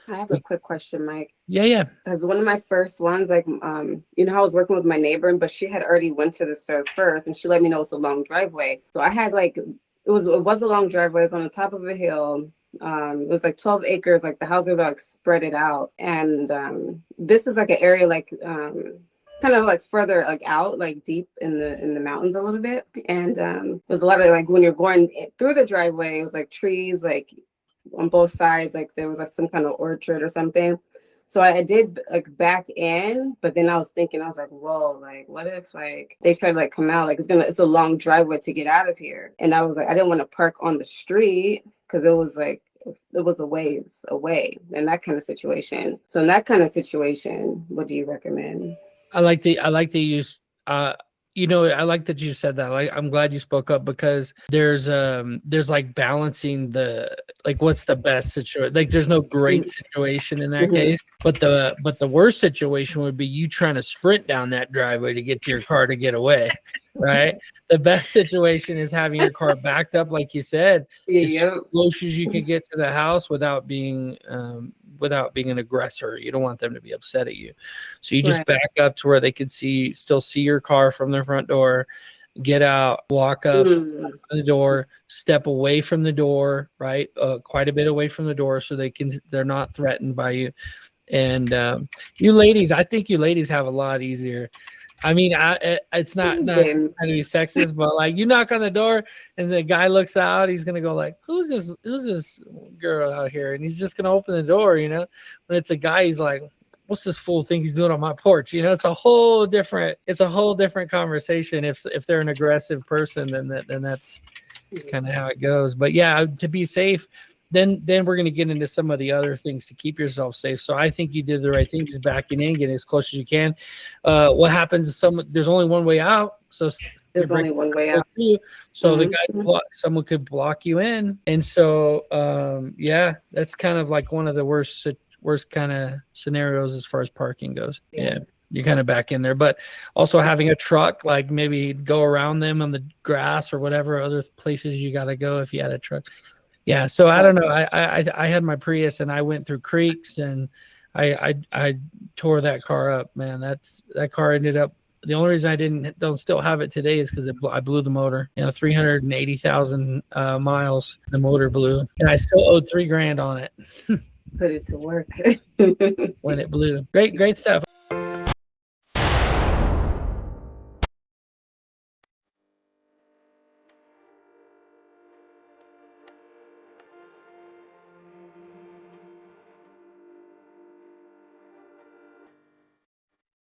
I have a quick question, Mike. Yeah, yeah. As one of my first ones, like, I was working with my neighbor, but she had already went to the serve first, and she let me know it's a long driveway. So I had like, it was a long driveway. It was on the top of a hill. It was like 12 acres. Like the houses are like spread it out, and this is like an area like kind of like further like out, like deep in the mountains a little bit. And there's a lot of like when you're going through the driveway, it was like trees like on both sides, like there was like some kind of orchard or something. So I did like back in, but then I was thinking, I was like, whoa, like what if like they try to like come out, like it's a long driveway to get out of here. And I was like, I didn't want to park on the street because it was a ways away in that kind of situation. So in that kind of situation, what do you recommend? I like the use I like that you said that. Like I'm glad you spoke up because there's like balancing the like what's the best situation. Like there's no great situation in that Mm-hmm. case, but the worst situation would be you trying to sprint down that driveway to get to your car to get away, right? The best situation is having your car backed up, like you said, as Yeah. close as you can get to the house without being an aggressor. You don't want them to be upset at you. So you just Right. back up to where they can still see your car from their front door, get out, walk up Mm. to the door, step away from the door, right? Quite a bit away from the door so they're not threatened by you. And you ladies, I think you ladies have a lot easier. I mean, it's not Then trying to be sexist, but like you knock on the door and the guy looks out, he's gonna go like, "Who's this girl out here?" And he's just gonna open the door, you know. When it's a guy, he's like, "What's this fool think he's doing on my porch?" You know, it's a whole different conversation. If they're an aggressive person, then that's kind of how it goes. But yeah, to be safe, then we're going to get into some of the other things to keep yourself safe. So I think you did the right thing, just backing in, getting as close as you can. What happens is there's only one way out, so you there's break only one way the out. two, so Mm-hmm. someone could block you in, and so yeah, that's kind of like one of the worst kind of scenarios as far as parking goes. Yeah. Yeah. You kind of back in there, but also having a truck, like maybe go around them on the grass or whatever other places you got to go if you had a truck. Yeah, so I don't know. I had my Prius and I went through creeks and I tore that car up, man. That car ended up. The only reason I don't still have it today is because I blew the motor. 380,000 miles. The motor blew, and I still owed $3,000 on it Put it to work. when it blew. Great stuff.